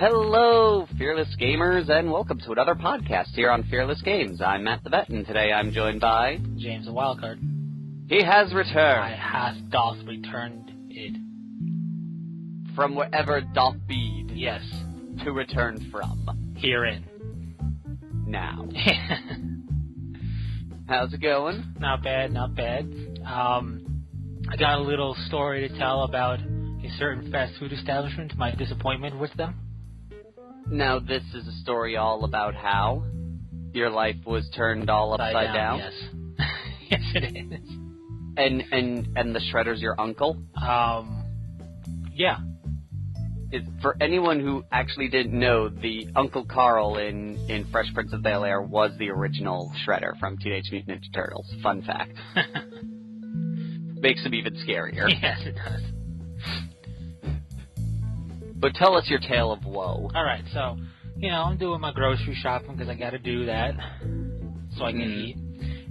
Hello, Fearless Gamers, and welcome to another podcast here on Fearless Games. I'm Matt the Vet, and today I'm joined by... James the Wildcard. He has returned. I has doth returned it. From wherever doth be. Yes. To return from. Herein. Now. How's it going? Not bad, not bad. I got a little story to tell about a certain fast food establishment, my disappointment with them. Now, this is a story all about how your life was turned all upside down. Yes. Yes, it is. And the Shredder's your uncle? Yeah. For anyone who actually didn't know, the Uncle Carl in Fresh Prince of Bel-Air was the original Shredder from Teenage Mutant Ninja Turtles. Fun fact. Makes him even scarier. Yes, it does. But tell us your tale of woe. Alright, so, I'm doing my grocery shopping because I gotta do that so I can eat.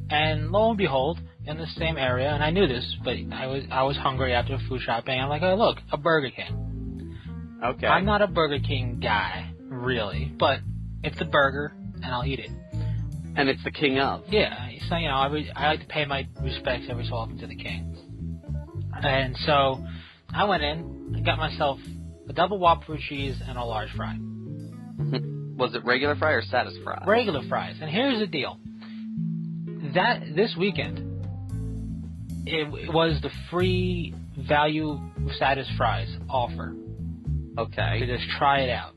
And lo and behold, in the same area, and I knew this, but I was hungry after food shopping. I'm like, oh, look, a Burger King. Okay. I'm not a Burger King guy, really, but it's a burger, and I'll eat it. And it's the king of. Yeah, so, I like to pay my respects every so often to the king. And so, I went in, I got myself a double Whopper with cheese and a large fry. Was it regular fry or Satisfries? Regular fries. And here's the deal. This weekend, it was the free value Satisfries offer. Okay. To just try it out.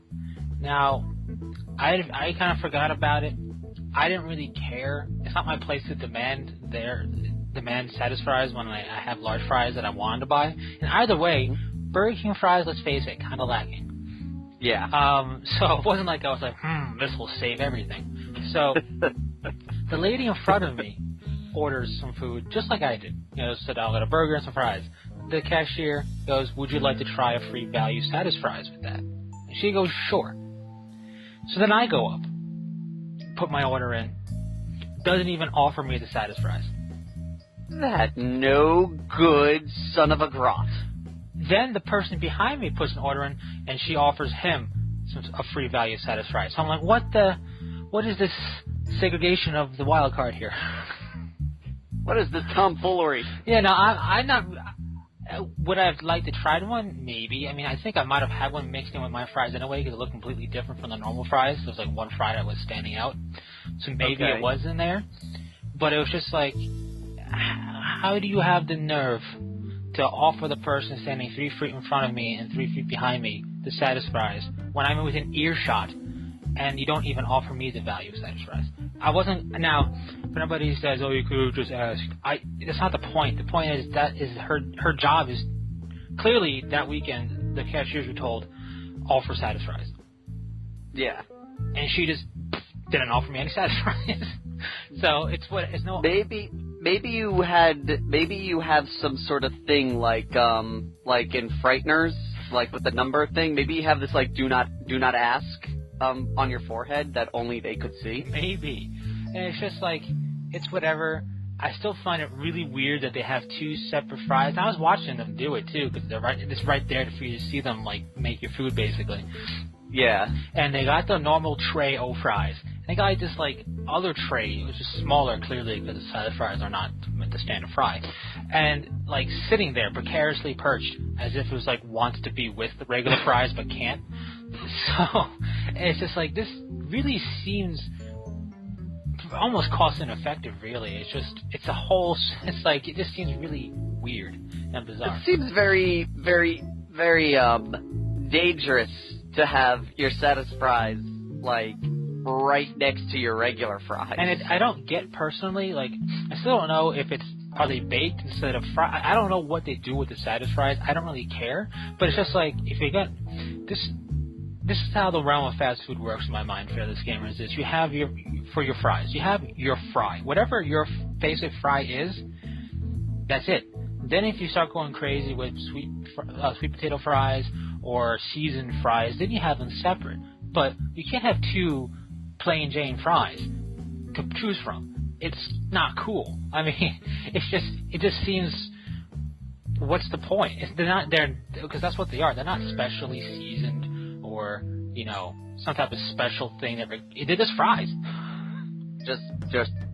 Now, I kind of forgot about it. I didn't really care. It's not my place to demand Satisfries when I have large fries that I wanted to buy. And either way, Burger King fries, let's face it, kind of lacking. Yeah. So it wasn't like I was like, this will save everything. So the lady in front of me orders some food, just like I did. Said, I'll get a burger and some fries. The cashier goes, would you like to try a free value Satisfries with that? And she goes, sure. So then I go up, put my order in, doesn't even offer me the Satisfries. That no good son of a grot. Then the person behind me puts an order in, and she offers him a free value Satisfries. So I'm like, what is this segregation of the wild card here? What is this tomfoolery? Yeah, no, I'm not... Would I have liked to try one? Maybe. I mean, I think I might have had one mixed in with my fries anyway, because it looked completely different from the normal fries. There was like one fry that was standing out. So maybe it was in there. But it was just like, how do you have the nerve to offer the person standing 3 feet in front of me and 3 feet behind me the Satisfries when I'm within earshot, and you don't even offer me the value of Satisfries? I wasn't... Now, if anybody says, oh, you could have just asked, that's not the point. The point is that is her job is... Clearly, that weekend, the cashiers were told, offer Satisfries. Yeah. And she just didn't offer me any Satisfries. So, it's no... Maybe you have some sort of thing like in Frighteners, like with the number thing. Maybe you have this like do not ask on your forehead that only they could see. Maybe. And it's just like, it's whatever. I still find it really weird that they have 2 separate fries. I was watching them do it too, because it's right there for you to see them like make your food basically. Yeah. And they got the normal tray of fries. They got this like other tray. It was just smaller, clearly, because the side fries are not meant to stand a fry. And like sitting there, precariously perched, as if it was like wants to be with the regular fries but can't. So it's just like, this really seems almost cost ineffective. Really, it just seems really weird and bizarre. It seems very, very, very dangerous to have your Satisfries like right next to your regular fries. And I don't get personally, like, I still don't know if are they baked instead of fried? I don't know what they do with the Satisfries. I don't really care. But it's just like, if you got this is how the realm of fast food works in my mind, Fearless Gamers, is you have your fries. You have your fry. Whatever your basic fry is, that's it. Then if you start going crazy with sweet potato fries or seasoned fries, then you have them separate. But you can't have 2 plain Jane fries to choose from. It's not cool. I mean, it just seems, what's the point? They're not there because that's what they are. They're not specially seasoned or some type of special thing that they're just fries.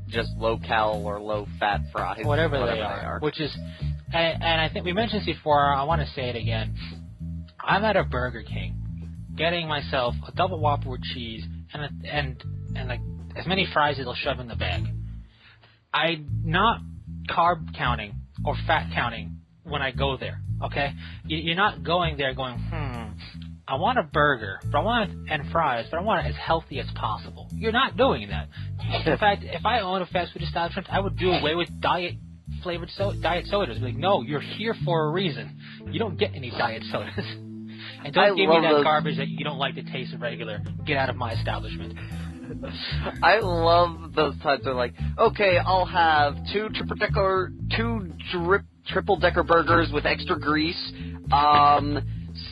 Just low-cal or low-fat fries. Whatever they are. Which is, and I think we mentioned this before, I want to say it again. I'm at a Burger King getting myself a double Whopper with cheese and like as many fries as they'll shove in the bag. I'm not carb counting or fat counting when I go there, okay? You're not going there going, I want a burger, and fries, but I want it as healthy as possible. You're not doing that. In fact, if I owned a fast food establishment, I would do away with diet sodas. Like, no, you're here for a reason. You don't get any diet sodas. And don't give me that garbage that you don't like the taste of regular. Get out of my establishment. I love those times. They're like, okay, I'll have two triple-decker burgers with extra grease,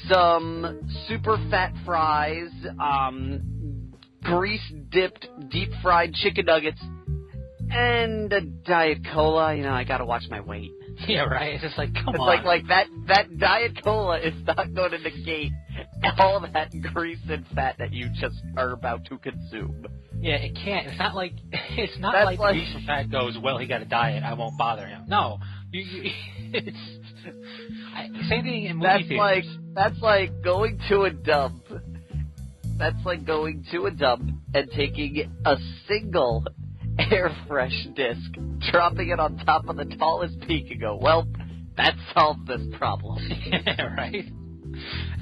some super fat fries, grease-dipped, deep-fried chicken nuggets, and a Diet Cola. I gotta watch my weight. Yeah, right? It's just like, come on. It's like that Diet Cola is not going to negate all that grease and fat that you just are about to consume. Yeah, it can't. It's not like grease and fat goes, well, he got a diet, I won't bother him. No. It's same thing in movie theaters. That's like going to a dump. That's like going to a dump and taking a single air fresh disc, dropping it on top of the tallest peak and go, well, that solved this problem. Yeah, right?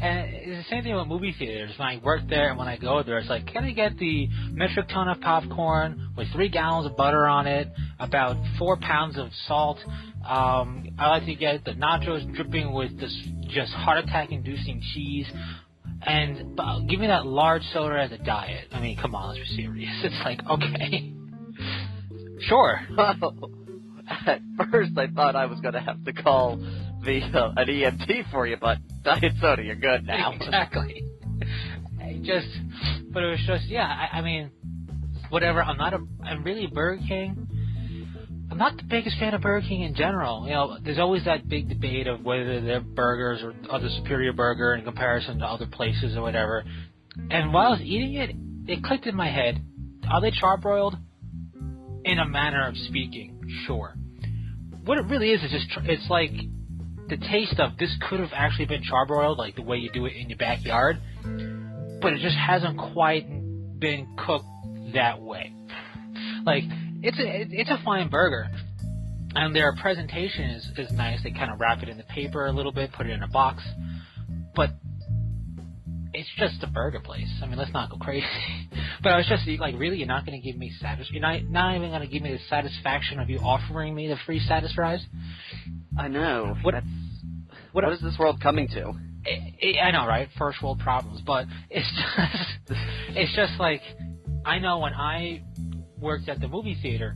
And it's the same thing with movie theaters. When I work there and when I go there, it's like, can I get the metric ton of popcorn with 3 gallons of butter on it, about 4 pounds of salt? I like to get the nachos dripping with this just heart attack inducing cheese. And give me that large soda as a diet. I mean, come on, let's be serious. It's like, okay. Sure. At first, I thought I was going to have to call an EMT for you, but diet soda, you're good now. Exactly. But it was just, I mean, whatever. I'm really Burger King. I'm not the biggest fan of Burger King in general. There's always that big debate of whether their burgers are the superior burger in comparison to other places or whatever. And while I was eating it, it clicked in my head. Are they charbroiled? In a manner of speaking, sure. What it really is just, it's like the taste of this could have actually been charbroiled, like the way you do it in your backyard, but it just hasn't quite been cooked that way. Like, it's a fine burger, and their presentation is nice. They kind of wrap it in the paper a little bit, put it in a box, but it's just a burger place. I mean, let's not go crazy. But I was just like, really, you're not going to give me you're not even going to give me the satisfaction of you offering me the free Satifries? I know. What is this world coming to? I know, right? First world problems. But it's just like, I know when I worked at the movie theater,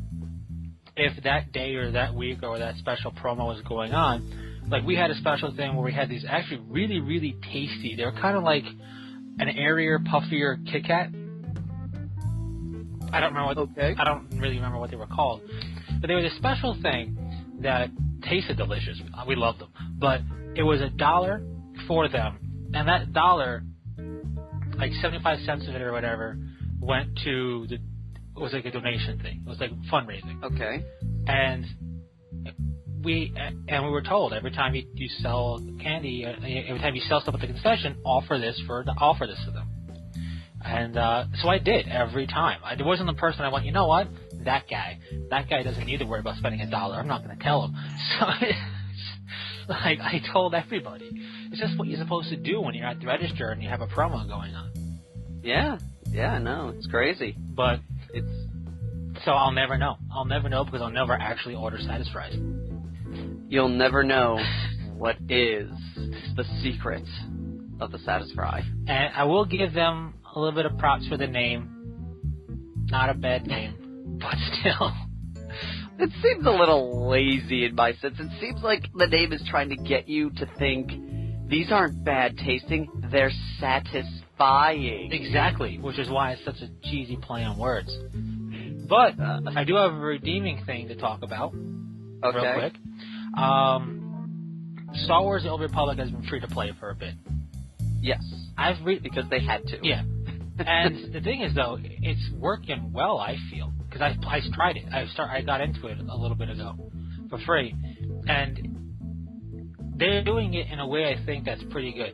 if that day or that week or that special promo was going on, like we had a special thing where we had these actually really, really tasty. They were kind of like an airier, puffier Kit Kat. I don't really remember what they were called, but they were this special thing that tasted delicious. We loved them, but it was $1 for them, and that $1, like 75 cents of it or whatever, went to it was like a donation thing. It was like fundraising. Okay. And we were told every time you sell candy, every time you sell stuff at the concession, offer this to them. And so I did every time. I wasn't the person I went, you know what? That guy doesn't need to worry about spending $1. I'm not going to tell him. So like I told everybody. It's just what you're supposed to do when you're at the register and you have a promo going on. Yeah, no, it's crazy. But so I'll never know. I'll never know because I'll never actually order Satisfries. You'll never know what is the secret of the Satisfry. And I will give them a little bit of props for the name. Not a bad name, but still. It seems a little lazy in my sense. It seems like the name is trying to get you to think these aren't bad tasting, they're satisfying. Exactly, which is why it's such a cheesy play on words. But I do have a redeeming thing to talk about. Okay. Real quick. Star Wars The Old Republic has been free to play for a bit. Yes. Because they had to. Yeah. And the thing is, though, it's working well, I feel. Because I tried it. I got into it a little bit ago for free. And they're doing it in a way I think that's pretty good.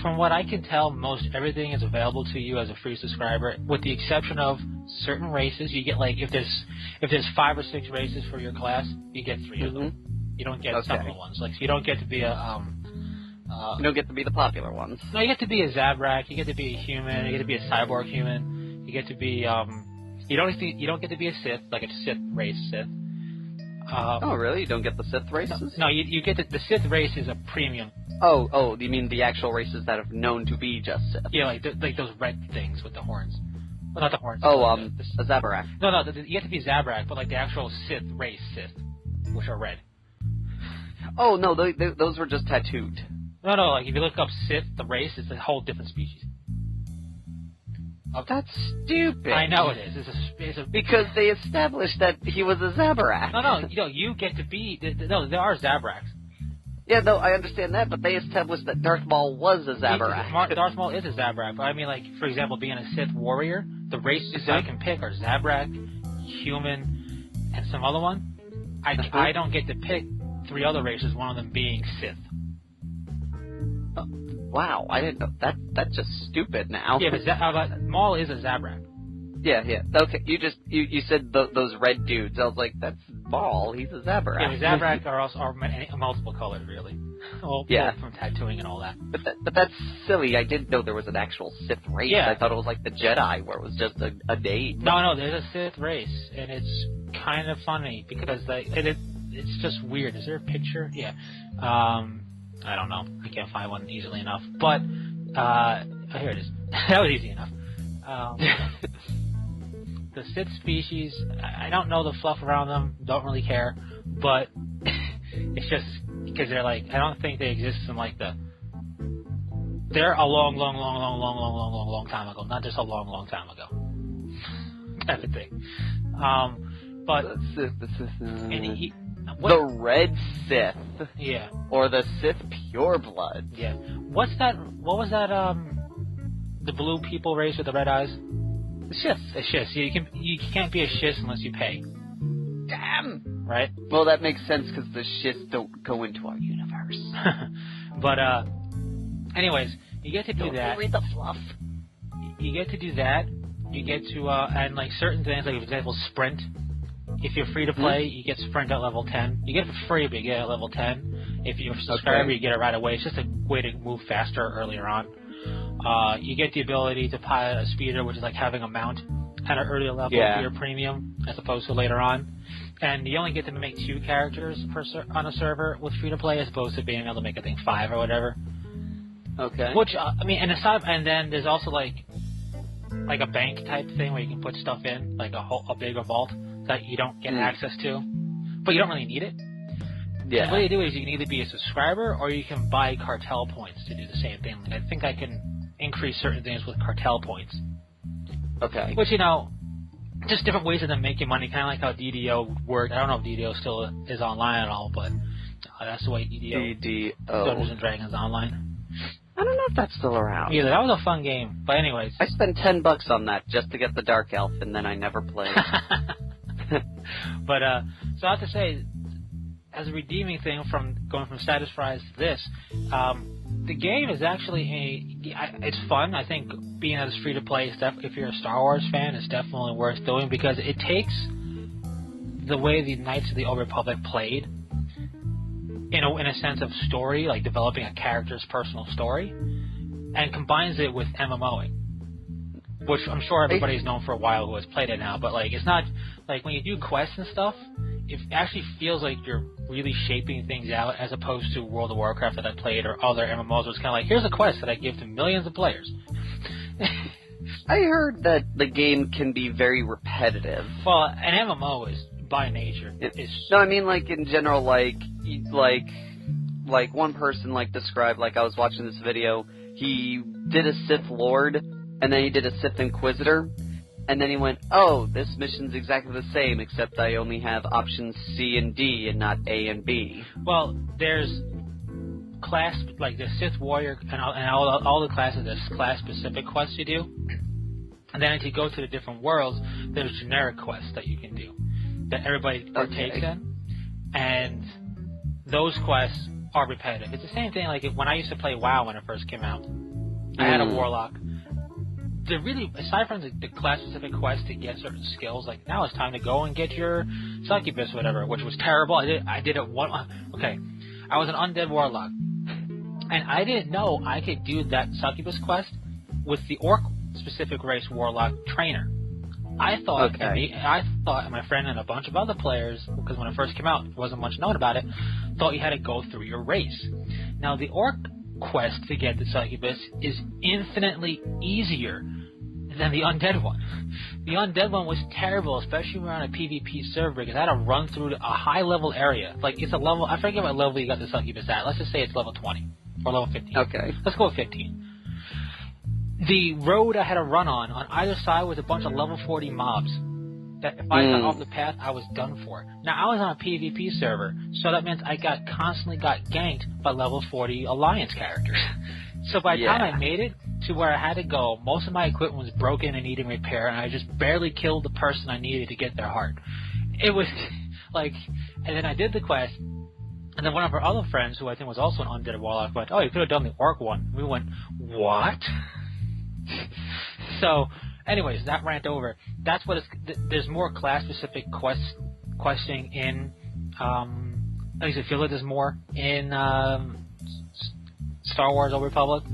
From what I can tell, most everything is available to you as a free subscriber, with the exception of certain races. You get, like, if there's 5 or 6 races for your class, you get 3 of them. You don't get some of the ones. Like, you don't get to be a you don't get to be the popular ones. No, you get to be a Zabrak. You get to be a human. You get to be a cyborg human. You get to be you don't get to be a Sith, like a Sith race Sith. Oh, really? You don't get the Sith races? No, you get the Sith race is a premium. Oh, you mean the actual races that are known to be just Sith? Yeah, like those red things with the horns. Well, not the horns. Oh, a Zabrak. No, you get to be Zabrak, but like the actual Sith race Sith, which are red. Oh, no, those were just tattooed. No, like if you look up Sith, the race, it's a whole different species. That's stupid. I know it is. It's a because they established that he was a Zabrak. No, you get to be... No, there are Zabraks. Yeah, no, I understand that, but they established that Darth Maul was a Zabrak. Darth Maul is a Zabrak, but I mean, like, for example, being a Sith warrior, the races I can pick are Zabrak, human, and some other one. I don't get to pick 3 other races, one of them being Sith. Wow, I didn't know that. That's just stupid now. Yeah, but Maul is a Zabrak. Yeah. Okay, you said those red dudes. I was like, that's Maul. He's a Zabrak. Yeah, the Zabrak are multiple colored, really. Well, from tattooing and all that. But that's silly. I didn't know there was an actual Sith race. Yeah. I thought it was like the Jedi, where it was just a name. No, there's a Sith race, and it's kind of funny because it's just weird. Is there a picture? Yeah. I don't know. I can't find one easily enough. But, here it is. That was easy enough. The Sith species, I don't know the fluff around them, don't really care, but it's just because they're like, I don't think they exist in like they're a long time ago, not just a long time ago. Type of thing. But the Red Sith. Yeah. Or the Sith Pureblood. Yeah. What was that, the blue people race with the red eyes? The Shiths. The Shiths. You can't be a Shith unless you pay. Damn! Right? Well, that makes sense because the Shiths don't go into our universe. But, anyways, you get to do that. Don't read the fluff. You get to do that. You get to, and like certain things, like for example, sprint. If you're free to play, you get sprint at level 10. You get it for free, but you get it at level 10. If you're a subscriber, you get it right away. It's just a way to move faster earlier on. You get the ability to pilot a speeder, which is like having a mount at an earlier level for your premium, as opposed to later on. And you only get to make 2 characters on a server with free to play, as opposed to being able to make, I think, 5 or whatever. Okay. Which, and then there's also like a bank type thing where you can put stuff in, like a bigger vault that you don't get access to, but you don't really need it. Yeah. And what you do is you can either be a subscriber or you can buy cartel points to do the same thing. Like, I think I can increase certain things with cartel points. Okay. Which, just different ways of them making money, kind of like how DDO worked. I don't know if DDO still is online at all, but that's the way DDO Dungeons and Dragons Online. I don't know if that's still around. Yeah, that was a fun game. But anyways. I spent $10 on that just to get the Dark Elf, and then I never played. But, so I have to say, as a redeeming thing from going from Satifries to this, the game is actually it's fun. I think being that it's free to play, if you're a Star Wars fan, it's definitely worth doing because it takes the way the Knights of the Old Republic played in a sense of story, like developing a character's personal story, and combines it with MMOing. Which I'm sure everybody's known for a while who has played it now, but like it's not like when you do quests and stuff, it actually feels like you're really shaping things out as opposed to World of Warcraft that I played or other MMOs where it's kind of like, here's a quest that I give to millions of players. I heard that the game can be very repetitive. Well, an MMO is by nature. No, I mean like in general, like one person described, I was watching this video, he did a Sith Lord, and then he did a Sith Inquisitor, and then he went, oh, this mission's exactly the same, except I only have options C and D and not A and B. Well, there's class, like the Sith Warrior and all the classes, there's class-specific quests you do. And then as you go to the different worlds, there's generic quests that you can do that everybody partakes in. And those quests are repetitive. It's the same thing like when I used to play WoW when it first came out. I had a Warlock. Really, aside from the class-specific quests to get certain skills, like now it's time to go and get your succubus or whatever, which was terrible. I did it one. Okay, I was an undead Warlock, and I didn't know I could do that succubus quest with the orc-specific race Warlock trainer. I thought, and my friend and a bunch of other players, because when it first came out, there wasn't much known about it, thought you had to go through your race. Now, the orc quest to get the succubus is infinitely easier than the undead one. The undead one was terrible, especially when we were on a PvP server, because I had to run through a high-level area. Like, it's a level, I forget what level you got the succubus at. Let's just say it's level 20, or level 15. Okay. Let's go with 15. The road I had to run on either side was a bunch of level 40 mobs. That if I got off the path, I was done for. Now, I was on a PvP server, so that meant I constantly got ganked by level 40 Alliance characters. So by the time I made it to where I had to go, most of my equipment was broken and needing repair, and I just barely killed the person I needed to get their heart. It was like, and then I did the quest, and then one of our other friends, who I think was also an undead warlock, went, "Oh, you could have done the orc one." We went, "What?" So, anyways, that rant over. That's what it's. There's more class-specific questing in. At least I feel like there's more in Star Wars Old Republic.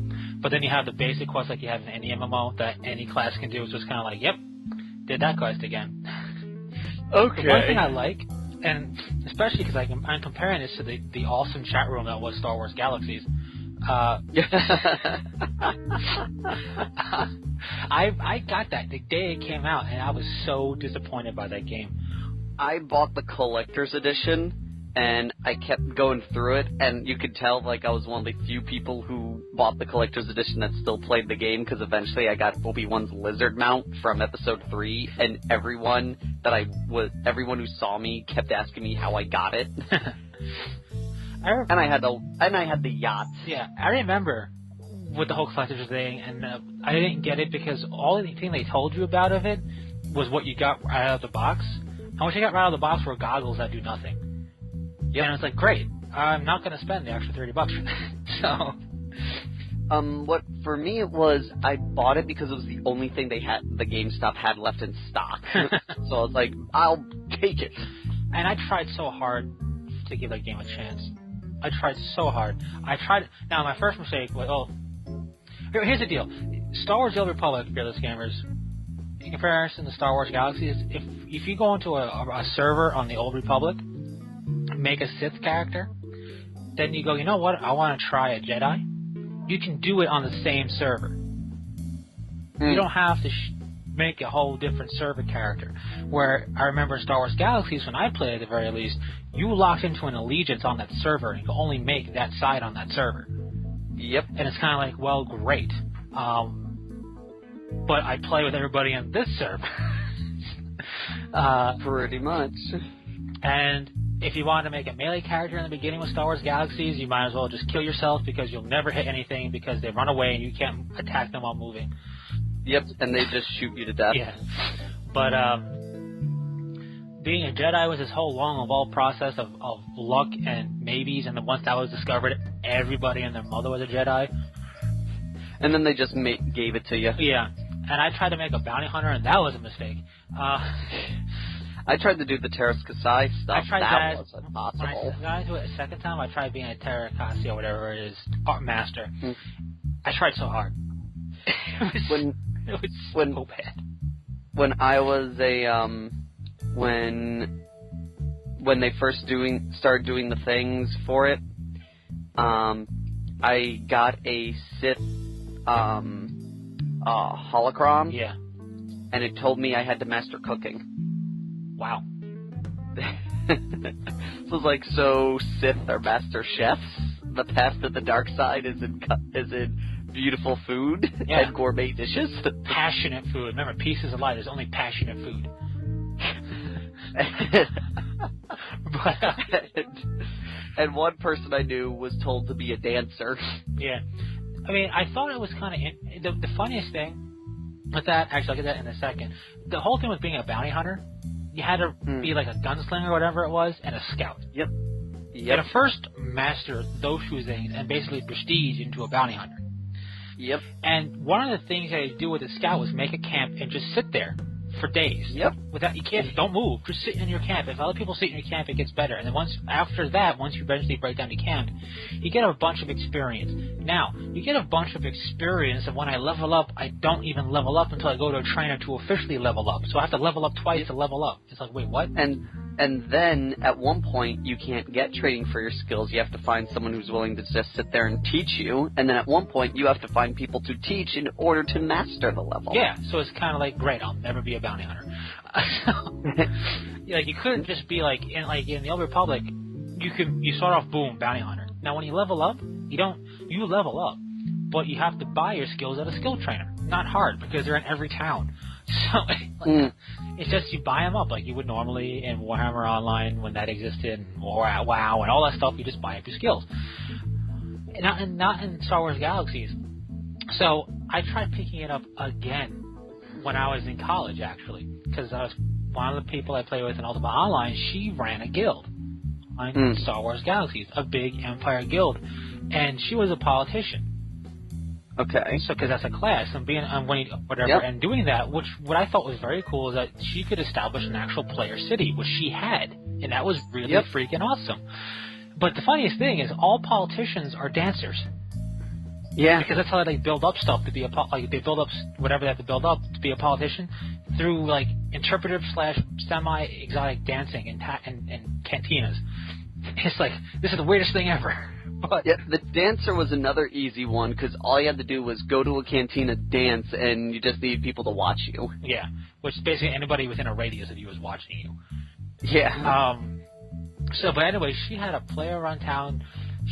But then you have the basic quests like you have in any MMO that any class can do. It's just kind of like, yep, did that quest again. Okay. The one thing I like, and especially because I'm comparing this to the awesome chat room that was Star Wars Galaxies. I got that the day it came out, and I was so disappointed by that game. I bought the collector's edition, and I kept going through it, and you could tell like I was one of the few people who bought the collector's edition that still played the game, because eventually I got Obi-Wan's lizard mount from Episode 3, and everyone who saw me kept asking me how I got it. And I had the yacht. Yeah, I remember with the whole collector's thing, and I didn't get it because all the thing they told you about of it was what you got right out of the box. And what you got right out of the box were goggles that do nothing. Yeah, and it's like, great, I'm not going to spend the extra $30 for that. So, what for me it was, I bought it because it was the only thing the GameStop had left in stock. So I was like, I'll take it. And I tried so hard to give that game a chance. I tried so hard. Now, my first mistake was, here's the deal. Star Wars The Old Republic, fearless gamers, in comparison to Star Wars Galaxies, if you go into a server on the Old Republic, make a Sith character, then you go, you know what, I want to try a Jedi, you can do it on the same server. You don't have to make a whole different server character. Where I remember Star Wars Galaxies, when I played at the very least, you locked into an allegiance on that server, and you can only make that side on that server. Yep. And it's kind of like, well, great. But I play with everybody on this server. Pretty much. And if you want to make a melee character in the beginning with Star Wars Galaxies, you might as well just kill yourself, because you'll never hit anything because they run away and you can't attack them while moving. Yep, and they just shoot you to death. Yeah. But being a Jedi was this whole long, involved process of luck and maybes, and then once that was discovered, everybody and their mother was a Jedi. And then they just gave it to you. Yeah. And I tried to make a bounty hunter, and that was a mistake. I tried to do the Terras Kasai stuff. That wasn't When possible. I do it a second time, I tried being a Terra Kasi or whatever it is, art master. I tried so hard. It was so bad. When I was when they first started doing the things for it, I got a Sith holocron. Yeah. And it told me I had to master cooking. Wow. So it was like, so Sith are master chefs? The path to the dark side is in beautiful food and gourmet dishes? Passionate food. Remember, peace is a lie. There's only passionate food. And one person I knew was told to be a dancer. Yeah. I mean, I thought it was kind of... The funniest thing with that... Actually, I'll get that in a second. The whole thing with being a bounty hunter, you had to be like a gunslinger or whatever it was, and a scout. Yep. You had to first master those two things and basically prestige into a bounty hunter. Yep. And one of the things that you do with a scout was make a camp and just sit there for days. Yep. Don't move. Just sit in your camp. If other people sit in your camp, it gets better. And then once you eventually break down to camp, you get a bunch of experience. Now, you get a bunch of experience, and when I level up, I don't even level up until I go to a trainer to officially level up. So I have to level up twice to level up. It's like, wait, what? And then, at one point, you can't get training for your skills. You have to find someone who's willing to just sit there and teach you. And then at one point, you have to find people to teach in order to master the level. Yeah, so it's kind of like, great, I'll never be a bounty hunter. Like, you couldn't just be like in the Old Republic, you start off, boom, bounty hunter. Now, when you level up, you level up, but you have to buy your skills at a skill trainer. Not hard, because they're in every town. So, it's just you buy them up like you would normally in Warhammer Online when that existed, or at WoW and all that stuff. You just buy up your skills. Not in Star Wars Galaxies. So I tried picking it up again when I was in college, actually, because I was one of the people I play with in Ultima Online. She ran a guild on Star Wars Galaxies, a big Empire guild, and she was a politician. Okay. So, because that's a class, and and doing that, what I thought was very cool is that she could establish an actual player city, which she had, and that was really freaking awesome. But the funniest thing is, all politicians are dancers. Yeah. Because that's how they build up stuff to be they build up whatever they have to build up to be a politician through like interpretive / semi-exotic dancing and cantinas. It's like, this is the weirdest thing ever. But yeah, the dancer was another easy one, because all you had to do was go to a cantina, dance, and you just needed people to watch you. Yeah, which basically anybody within a radius of you was watching you. Yeah. But anyway, she had a player around town.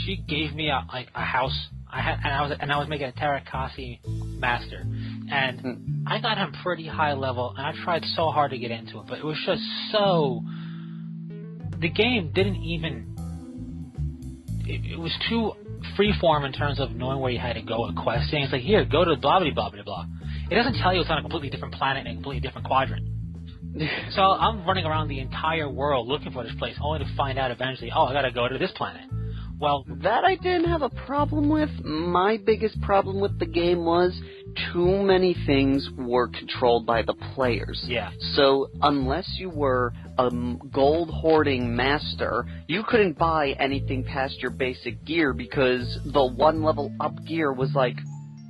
She gave me a house. I was making a Tarakasi master, and I got him pretty high level, and I tried so hard to get into it, but it was just so. The game didn't even. It was too freeform in terms of knowing where you had to go and questing. It's like, here, go to blah, blah, blah, blah, blah. It doesn't tell you it's on a completely different planet and a completely different quadrant. So I'm running around the entire world looking for this place, only to find out eventually, I gotta go to this planet. Well, that I didn't have a problem with. My biggest problem with the game was too many things were controlled by the players. Yeah. So unless you were a gold hoarding master, you couldn't buy anything past your basic gear, because the one level up gear was like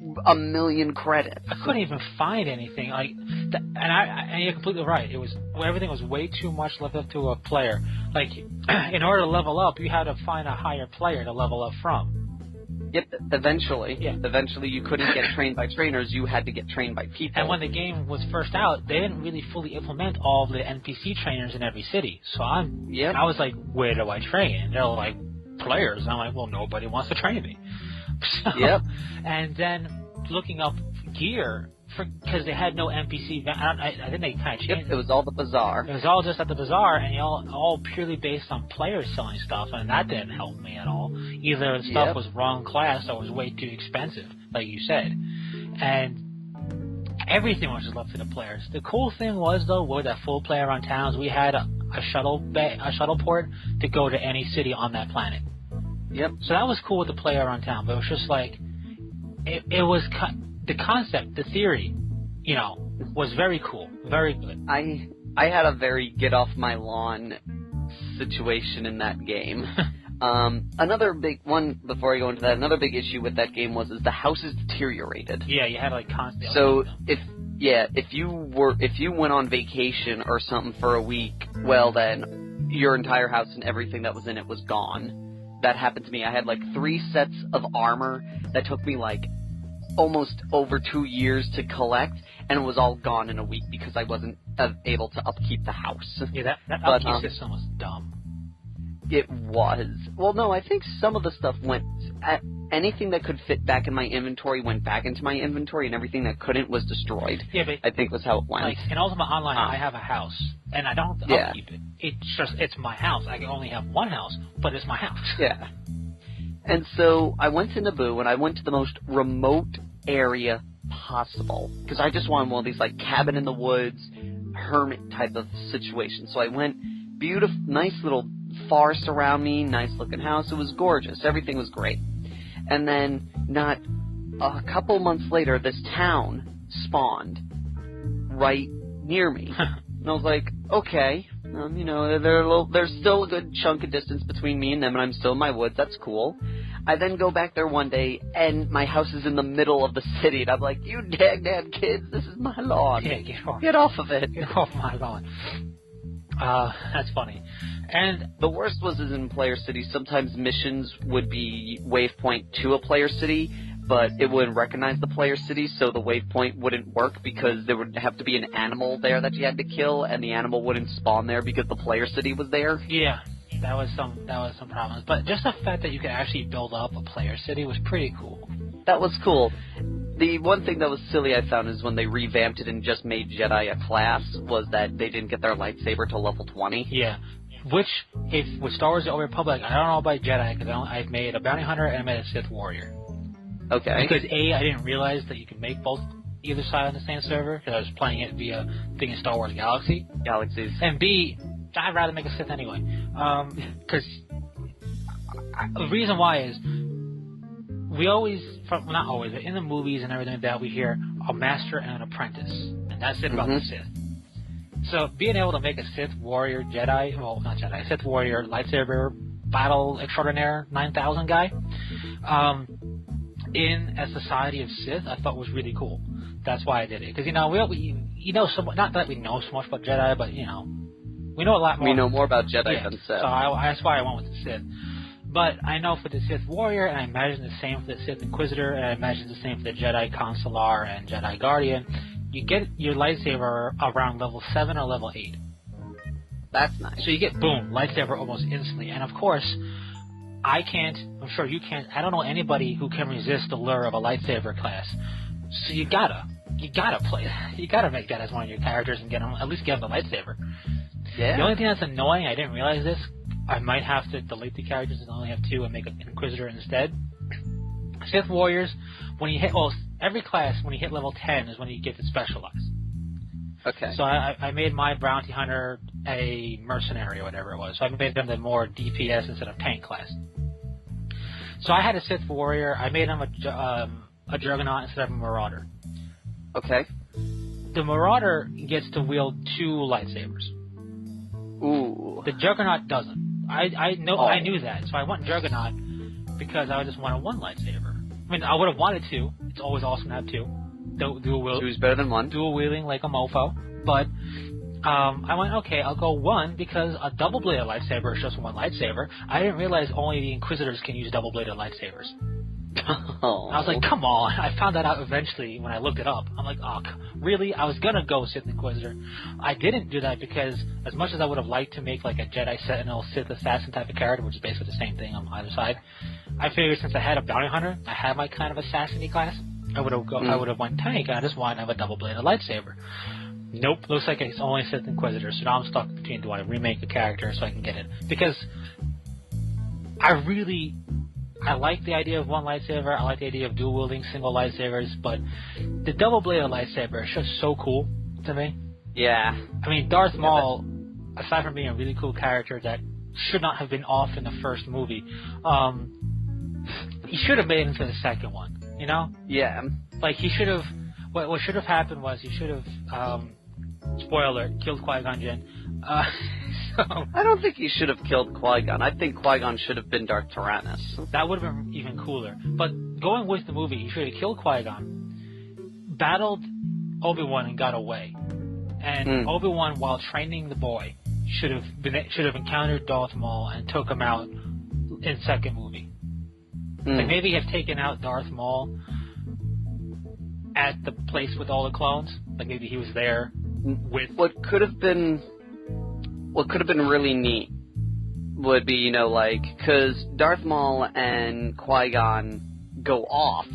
1,000,000 credits. I couldn't even find anything. And you're completely right. Everything was way too much left up to a player. Like, in order to level up, you had to find a higher player to level up from. Yep, eventually. Yeah. Eventually you couldn't get trained by trainers, you had to get trained by people. And when the game was first out, they didn't really fully implement all of the NPC trainers in every city. So I was like, where do I train? And they're like, players. And I'm like, well, nobody wants to train me. So, yep. And then looking up gear, because they had no NPC. I think they kind of changed it. It was all the bazaar. It was all just at the bazaar, and all purely based on players selling stuff, and that didn't help me at all. Either the stuff was wrong class or was way too expensive, like you said. And everything was just left to the players. The cool thing was, though, with that full player around towns, we had a shuttle port to go to any city on that planet. Yep. So that was cool with the player around town, but it was just like, it was the concept, the theory, was very cool, very good. I had a very get off my lawn situation in that game. Another big one, before I go into that, another big issue with that game was the houses deteriorated. Yeah, you had constant. So if you went on vacation or something for a week, well then your entire house and everything that was in it was gone. That happened to me. I had 3 sets of armor that took me almost over 2 years to collect, and it was all gone in a week because I wasn't able to upkeep the house. Yeah, that upkeep system was dumb. It was. Well, no, I think some of the stuff went... anything that could fit back in my inventory went back into my inventory, and everything that couldn't was destroyed. Yeah, but I think was how it went. Like in Ultima Online, I have a house, and I don't have to upkeep it. It's my house. I can only have one house, but it's my house. Yeah. And so I went to Naboo, and I went to the most remote area possible, because I just wanted one of these, like, cabin in the woods, hermit type of situation. So I went, beautiful, nice little forest around me, nice looking house. It was gorgeous. Everything was great. And then, not a couple months later, this town spawned right near me. And I was like, okay, you know, there's still a good chunk of distance between me and them, and I'm still in my woods. That's cool. I then go back there one day, and my house is in the middle of the city, and I'm like, you dag kids, this is my lawn. Yeah, get off of it. Get off my lawn. That's funny. And the worst was in Player City, sometimes missions would be waypoint to a player city, but it wouldn't recognize the player city, so the waypoint wouldn't work because there would have to be an animal there that you had to kill, and the animal wouldn't spawn there because the player city was there. Yeah, that was some problems. But just the fact that you could actually build up a player city was pretty cool. That was cool. The one thing that was silly I found is when they revamped it and just made Jedi a class, was that they didn't get their lightsaber till level 20. Yeah. Which, if with Star Wars The Old Republic, I don't know about Jedi, because I've made a bounty hunter and I made a Sith warrior. Okay. Because I didn't realize that you could make both either side on the same server, because I was playing it via thing in Star Wars Galaxies. And B, I'd rather make a Sith anyway. Because the reason why is, we always, not always, but in the movies and everything like that, we hear a master and an apprentice. And that's it about the Sith. So being able to make a Sith warrior Jedi, well, not Jedi, Sith warrior lightsaber battle extraordinaire 9000 guy, in a society of Sith, I thought was really cool. That's why I did it. Because, you know, we know so much, not that we know so much about Jedi, but, you know, we know a lot more. We know more about Jedi than Sith. So that's why I went with the Sith. But I know for the Sith warrior, and I imagine the same for the Sith Inquisitor, and I imagine the same for the Jedi Consular and Jedi Guardian, you get your lightsaber around level 7 or level 8. That's nice. So you get, boom, lightsaber almost instantly. And of course, I can't, I'm sure you can't, I don't know anybody who can resist the lure of a lightsaber class. So you gotta play, you gotta make that as one of your characters and at least get them the lightsaber. Yeah. The only thing that's annoying, I didn't realize this, I might have to delete the characters and only have 2 and make an Inquisitor instead. Sith Warriors, when you hit, every class, when you hit level 10 is when you get to specialize. Okay. So I made my bounty hunter a mercenary or whatever it was. So I made them the more DPS instead of tank class. So I had a Sith Warrior. I made him a Juggernaut instead of a Marauder. Okay. The Marauder gets to wield 2 lightsabers. Ooh. The Juggernaut doesn't. I knew that, so I went Juggernaut because I just wanted 1 lightsaber. I mean, I would have wanted 2. It's always awesome to have 2. Dual wield. 2's better than 1. Dual wielding like a mofo. But I went, okay, I'll go 1 because a double-bladed lightsaber is just 1 lightsaber. I didn't realize only the Inquisitors can use double-bladed lightsabers. Oh. I was like, come on. I found that out eventually when I looked it up. I'm like, oh, really? I was going to go Sith Inquisitor. I didn't do that because as much as I would have liked to make like a Jedi Sentinel Sith Assassin type of character, which is basically the same thing on either side, I figured since I had a bounty hunter, I had my kind of assassin-y class, I would have went tank, and I just wanted to have a double-bladed lightsaber. Nope, looks like it's only Sith Inquisitor, so now I'm stuck between do I remake a character so I can get it. Because I like the idea of 1 lightsaber, I like the idea of dual-wielding single lightsabers, but the double-bladed lightsaber is just so cool to me. Yeah. I mean, Darth Maul, aside from being a really cool character that should not have been off in the first movie, he should have made it into the second one, you know? Yeah. Like, he should have... What should have happened was he should have... spoiler, killed Qui-Gon Jinn. So, I don't think he should have killed Qui-Gon. I think Qui-Gon should have been Darth Tyrannus. That would have been even cooler. But going with the movie, he should have killed Qui-Gon, battled Obi-Wan and got away. And Obi-Wan, while training the boy, should have encountered Darth Maul and took him out in second movie. Like maybe have taken out Darth Maul at the place with all the clones. Like maybe he was there with... What could have been really neat would be, you know, like, because Darth Maul and Qui-Gon go off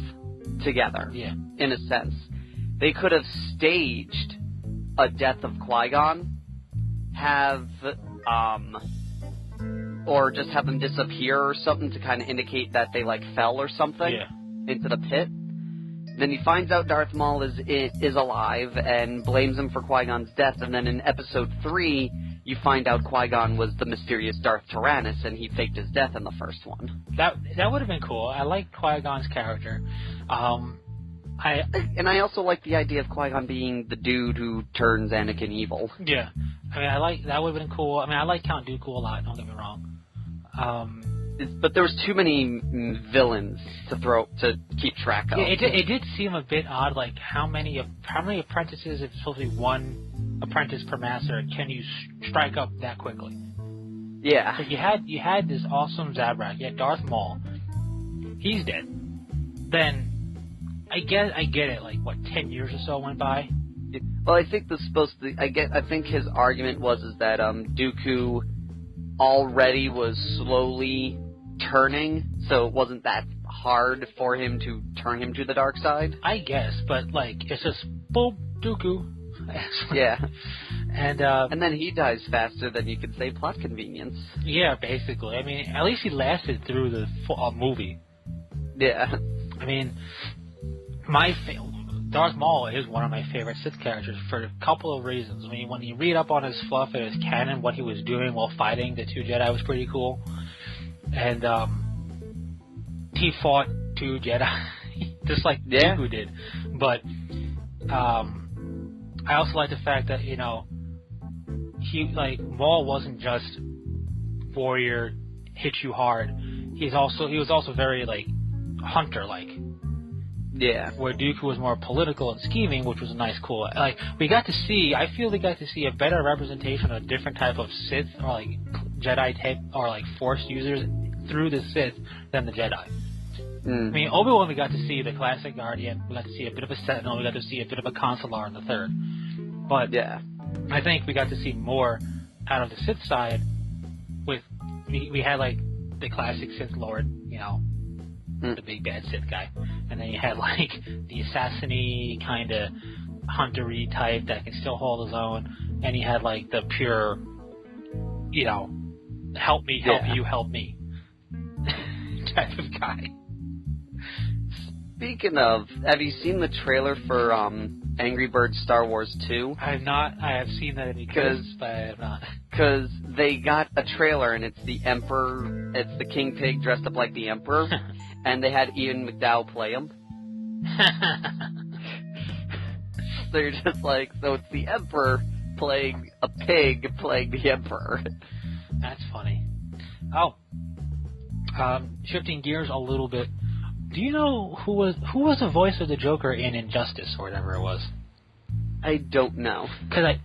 together. Yeah. In a sense, they could have staged a death of Qui-Gon, or just have them disappear or something to kind of indicate that they like fell or something into the pit. Then he finds out Darth Maul is alive and blames him for Qui-Gon's death, and then in Episode 3, you find out Qui-Gon was the mysterious Darth Tyrannus, and he faked his death in the first one. That would have been cool. I like Qui-Gon's character. I also like the idea of Qui-Gon being the dude who turns Anakin evil. Yeah. I mean, that would have been cool. I mean, I like Count Dooku a lot, don't get me wrong. But there was too many villains to keep track of. Yeah, it did seem a bit odd, like how many apprentices, if it's supposed to be one apprentice per master, can you strike up that quickly? Yeah. So you had this awesome Zabrak, you had Darth Maul. He's dead. Then I get it, like what, 10 years or so went by? Well, I think I think his argument was that Dooku already was slowly turning, so it wasn't that hard for him to turn him to the dark side. I guess, but like it's just boop Dooku. Yeah. And then he dies faster than you could say plot convenience. Yeah, basically. I mean, at least he lasted through the movie. Yeah. I mean, Darth Maul is one of my favorite Sith characters for a couple of reasons. I mean, when you read up on his fluff and his canon, what he was doing while fighting the two Jedi was pretty cool. And he fought two Jedi, just like Dooku did. But I also like the fact that, you know, Maul wasn't just warrior, hit you hard. He was also very, like, hunter-like. Yeah. Where Dooku was more political and scheming, which was cool. Like, I feel we got to see a better representation of a different type of Sith, or like Jedi type, or like Force users through the Sith than the Jedi. I mean, Obi-Wan, we got to see the classic Guardian, we got to see a bit of a Sentinel, we got to see a bit of a Consular in the third. But yeah, I think we got to see more out of the Sith side. We had like the classic Sith Lord, you know, the big bad Sith guy, and then you had like the assassin-y kind of hunter-y type that can still hold his own, and you had like the pure, you know, help me type of guy. Speaking of, have you seen the trailer for Angry Birds Star Wars 2? I have not. I have seen that it exists, but I have not. Because they got a trailer, and it's the Emperor, it's the King Pig dressed up like the Emperor, and they had Ian McDowell play him. So you're just like, so it's the Emperor playing a pig playing the Emperor. That's funny. Oh. Shifting gears a little bit. Do you know who was the voice of the Joker in Injustice or whatever it was? I don't know. Because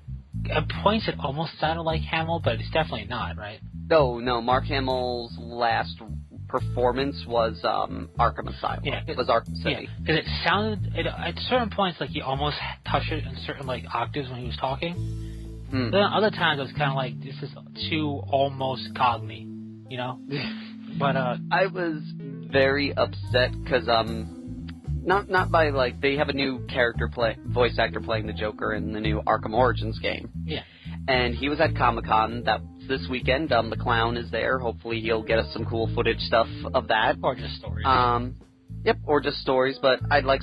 at points it almost sounded like Hamill, but it's definitely not, right? No. Mark Hamill's last performance was Arkham Asylum. Yeah, it was Arkham City. Yeah, because it sounded at certain points like he almost touched it in certain like octaves when he was talking. Then other times it was kind of like this is too almost Cogni, you know. But I was very upset because not by like they have a new voice actor playing the Joker in the new Arkham Origins game. Yeah. And he was at Comic-Con this weekend. The Clown is there. Hopefully he'll get us some cool footage stuff of that. Or just stories. Yep, or just stories. But I'd like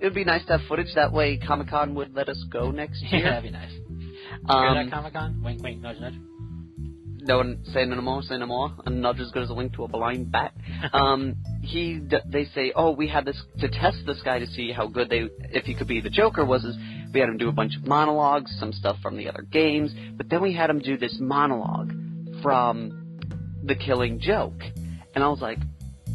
it'd be nice to have footage. That way Comic-Con would let us go next year. Yeah, that'd be nice. You're at Comic-Con? Wink, wink, nudge, nudge. No one say no more. A nudge is good as a wink to a blind bat. They say, we had this to test this guy to see how good if he could be the Joker we had him do a bunch of monologues, some stuff from the other games, but then we had him do this monologue from The Killing Joke. And I was like,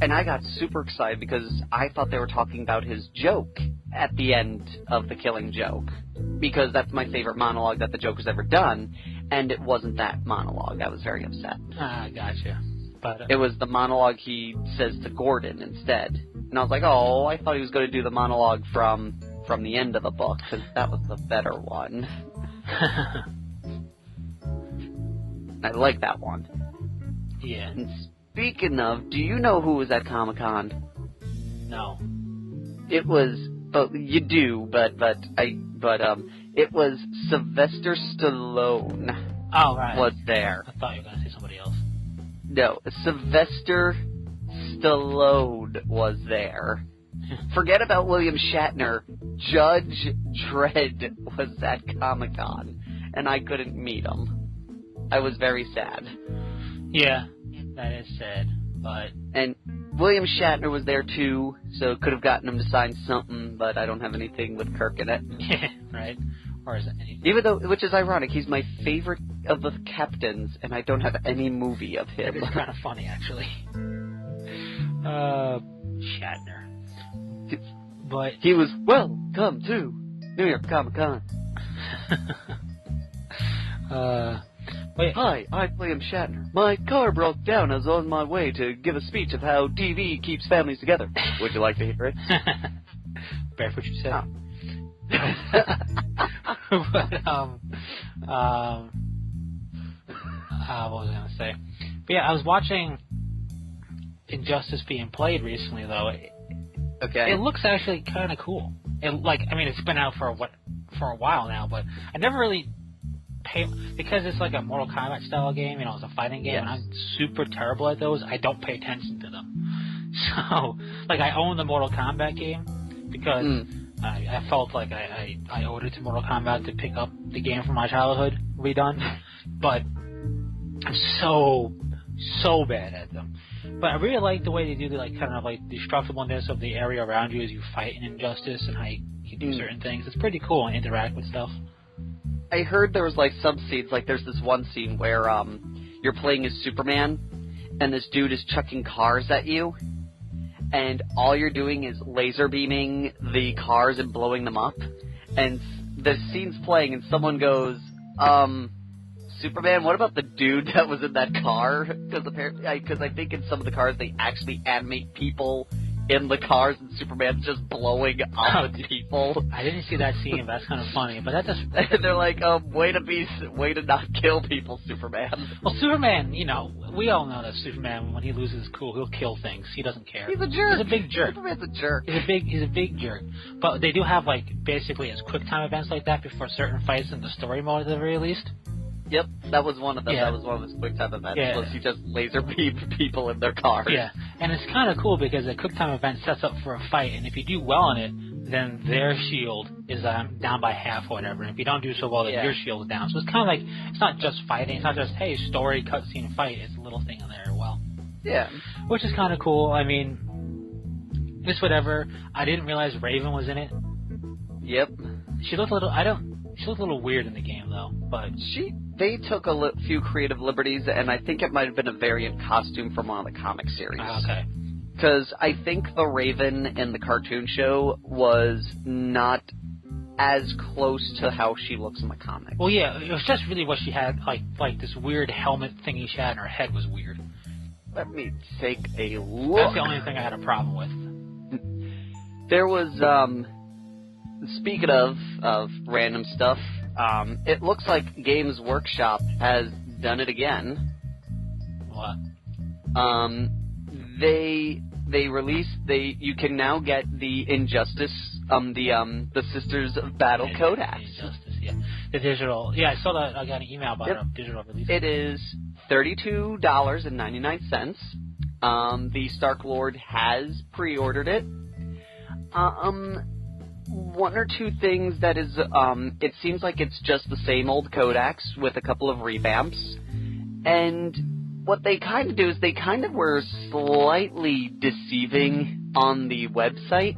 and I got super excited because I thought they were talking about his joke at the end of The Killing Joke, because that's my favorite monologue that the Joker's ever done. And it wasn't that monologue. I was very upset. Gotcha. But it was the monologue he says to Gordon instead. And I was like, I thought he was going to do the monologue from the end of the book, because that was the better one. I like that one. Yeah. And speaking of, do you know who was at Comic-Con? No. It was, you do, but it was Sylvester Stallone. Oh, right. Was there. I thought you were going to say somebody else. No, Sylvester Stallone was there. Forget about William Shatner. Judge Dredd was at Comic-Con, and I couldn't meet him. I was very sad. Yeah, that is sad, but... And William Shatner was there too, so could have gotten him to sign something, but I don't have anything with Kirk in it. Yeah, right. Or is it anything? Even though, which is ironic, he's my favorite of the captains, and I don't have any movie of him. It's kind of funny, actually. Shatner. But he was welcome to New York Comic Con. Hi, I'm William Shatner. My car broke down. I was on my way to give a speech of how TV keeps families together. Would you like to hear it? Barefoot, you said. Oh. But what was I gonna say? But yeah, I was watching Injustice being played recently, though. Okay. It looks actually kind of cool. It's been out for a while now, but I never really because it's like a Mortal Kombat style game. It's a fighting game, yes. And I'm super terrible at those. I don't pay attention to them. So, I own the Mortal Kombat game because I felt like I owed it to Mortal Kombat to pick up the game from my childhood redone, but I'm so bad at them. But I really like the way they do the destructibleness of the area around you as you fight in Injustice and how you can do certain things. It's pretty cool and interact with stuff. I heard there was some scenes, there's this one scene where you're playing as Superman and this dude is chucking cars at you, and all you're doing is laser beaming the cars and blowing them up, and the scene's playing and someone goes, Superman, what about the dude that was in that car? Because I think in some of the cars they actually animate people in the cars, and Superman's just blowing up people. I didn't see that scene, but that's kind of funny. But that's just they're like, way to not kill people, Superman. Well, Superman, we all know that Superman, when he loses his cool, he'll kill things. He doesn't care. He's a jerk. He's a big jerk. Superman's a jerk. He's a big jerk. But they do have basically as quick time events like that before certain fights in the story mode at the very least. Yep, that was one of them. Yeah. That was one of his quick time events. Yeah. Was he just laser beamed people in their cars. Yeah, and it's kind of cool because a quick time event sets up for a fight, and if you do well in it, then their shield is down by half or whatever. And if you don't do so well, then your shield is down. So it's kind of it's not just fighting. It's not just, hey, story, cutscene, fight. It's a little thing in there as well. Yeah. Which is kind of cool. Just whatever. I didn't realize Raven was in it. Yep. She looked a little... She looked a little weird in the game, though, but... They took a few creative liberties, and I think it might have been a variant costume from one of the comic series. Okay. Because I think the Raven in the cartoon show was not as close to how she looks in the comic. Well, yeah, it was just really what she had, like this weird helmet thingy she had in her head was weird. Let me take a look. That's the only thing I had a problem with. There was, speaking of random stuff, it looks like Games Workshop has done it again. What? You can now get the Injustice, the Sisters of Battle Codex. Injustice, yeah. The digital, I saw that, I got an email about a digital release. It is $32.99. The Stark Lord has pre-ordered it. One or two things that is, it seems like it's just the same old codex with a couple of revamps. And what they kind of do is they kind of were slightly deceiving on the website.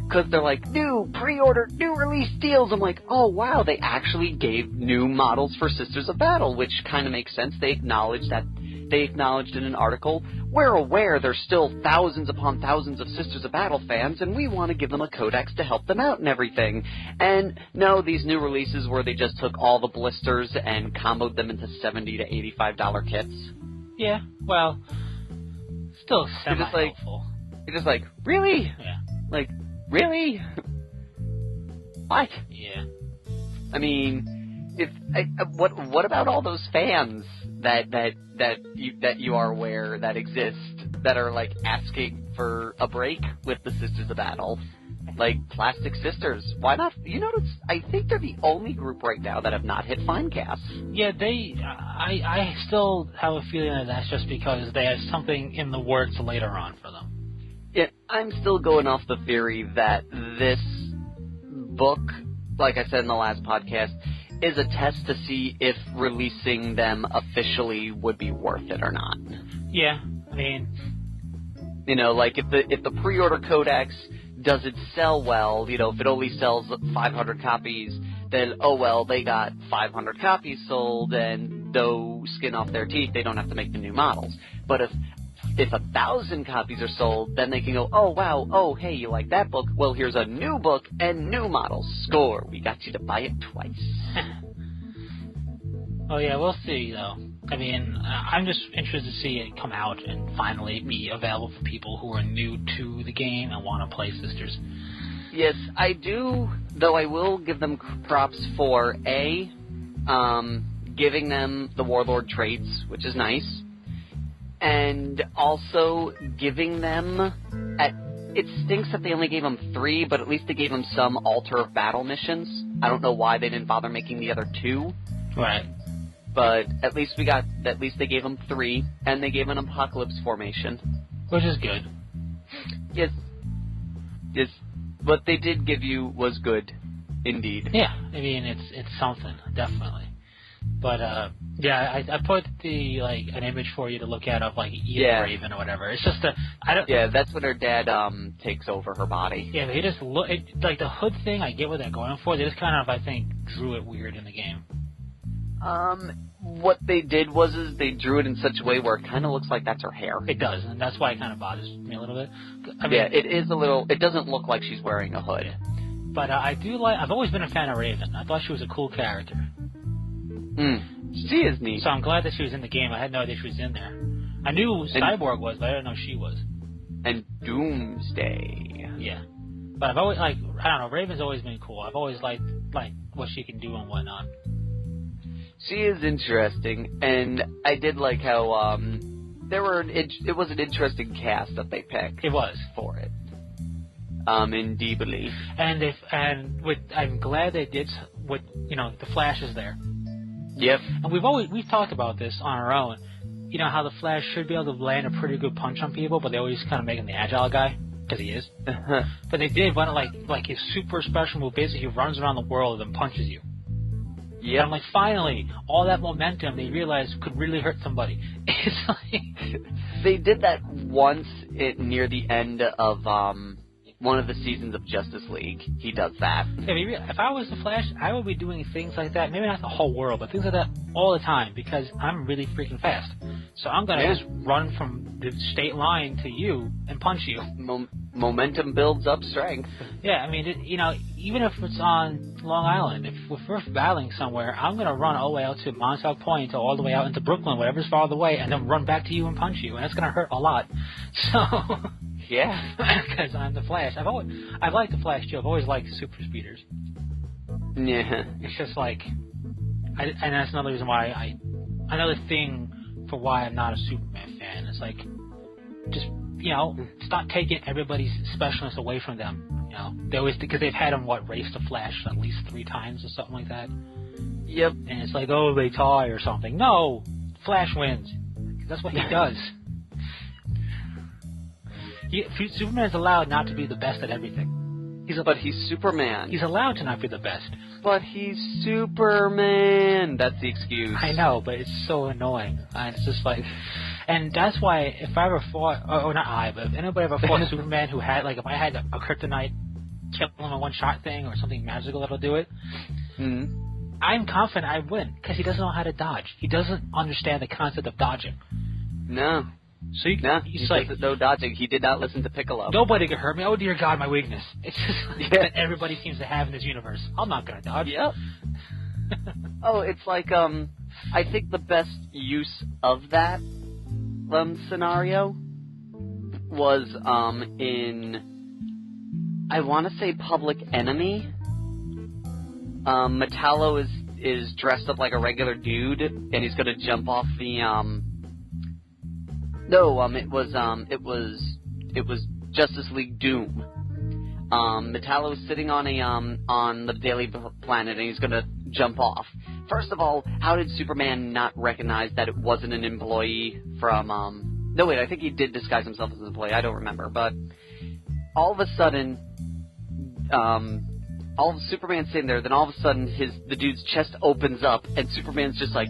Because they're like, new pre-order, new release deals. I'm like, oh wow, they actually gave new models for Sisters of Battle, which kind of makes sense. They acknowledged in an article, we're aware there's still thousands upon thousands of Sisters of Battle fans, and we want to give them a codex to help them out and everything. And no, these new releases where they just took all the blisters and comboed them into $70 to $85 kits. Yeah, well, still semi-helpful. You're just like, really? Yeah. Like, really? What? Yeah. I mean, what about all those fans that you are aware that exist that are like asking for a break with the Sisters of Battle. Like Plastic Sisters. Why not? You notice, I think they're the only group right now that have not hit Finecast. Yeah, I still have a feeling that that's just because they have something in the works later on for them. Yeah, I'm still going off the theory that this book, like I said in the last podcast, is a test to see if releasing them officially would be worth it or not. Yeah, I mean, you know, like if the pre-order codex doesn't sell well, you know, if it only sells 500 copies, then oh well, they got 500 copies sold, and no skin off their teeth, they don't have to make the new models. But if 1,000 copies are sold, then they can go, oh wow, oh hey, you like that book? Well, here's a new book and new models. Score, we got you to buy it twice. Oh yeah, we'll see though. I mean, I'm just interested to see it come out and finally be available for people who are new to the game and want to play Sisters. Yes, I do, though I will give them props for giving them the Warlord traits, which is nice, and also giving them, it stinks that they only gave them 3, but at least they gave them some Altar of Battle missions. I don't know why they didn't bother making the other 2. Right. But at least they gave them 3, and they gave an Apocalypse formation. Which is good. Yes. Yes. What they did give you was good, indeed. Yeah, I mean, it's something, definitely. But, yeah, I put an image for you to look at of, Eva Raven or whatever. It's just Yeah, that's when her dad, takes over her body. Yeah, they just the hood thing, I get what they're going for. They just kind of, I think, drew it weird in the game. What they did was they drew it in such a way where it kind of looks like that's her hair. It does, and that's why it kind of bothers me a little bit. I mean, yeah, it is a little. It doesn't look like she's wearing a hood. But I do like. I've always been a fan of Raven. I thought she was a cool character. She is neat. So I'm glad that she was in the game. I had no idea she was in there. I knew Cyborg was, but I didn't know she was. And Doomsday. Yeah, but I've always I don't know. Raven's always been cool. I've always liked what she can do and whatnot. She is interesting, and I did like how it was an interesting cast that they picked. It was for it. Indeedly. And I'm glad they did with the Flash is there. Yep. And we've talked about this on our own. You know how the Flash should be able to land a pretty good punch on people, but they always kind of make him the agile guy because he is. But they did one like his super special move. Basically, he runs around the world and punches you. Yeah, I'm like, finally, all that momentum they realized could really hurt somebody. It's like they did that once near the end of one of the seasons of Justice League. He does that. Yeah, if I was the Flash, I would be doing things like that. Maybe not the whole world, but things like that all the time because I'm really freaking fast. So I'm gonna just run from the state line to you and punch you. Momentum builds up strength. Yeah, I mean, even if it's on Long Island, if we're battling somewhere, I'm going to run all the way out to Montauk Point or all the way out into Brooklyn, whatever's farther away, and then run back to you and punch you, and that's going to hurt a lot. So, yeah, because I'm the Flash. I've liked the Flash too. I've always liked super speeders. Yeah, it's just and that's another reason why another thing for why I'm not a Superman fan. It's like, just stop taking everybody's specialness away from them. They always, because they've had them race the Flash at least 3 times or something like that. Yep. And it's like, oh, they tie or something. No, Flash wins. That's what he does. Superman's allowed not to be the best at everything. But he's Superman. He's allowed to not be the best. But he's Superman. That's the excuse. I know, but it's so annoying. It's just like... And that's why if I ever fought, or not I, but if anybody ever fought Superman who had, if I had a kryptonite kill him in one shot thing or something magical that'll do it, I'm confident I win because he doesn't know how to dodge. He doesn't understand the concept of dodging. No. So he doesn't know dodging. He did not listen to Piccolo. Nobody can hurt me. Oh dear God, my weakness. It's just that everybody seems to have in this universe. I'm not gonna dodge. Yep. Oh, it's like I think the best use of that scenario was in, I want to say, Public Enemy. Metallo is dressed up like a regular dude, and he's gonna jump off the it was Justice League Doom. Metallo is sitting on the Daily Planet, and he's gonna jump off. First of all, how did Superman not recognize that it wasn't an employee from, no wait, I think he did disguise himself as an employee, I don't remember, but all of a sudden, all of Superman's sitting there, then all of a sudden the dude's chest opens up, and Superman's just like,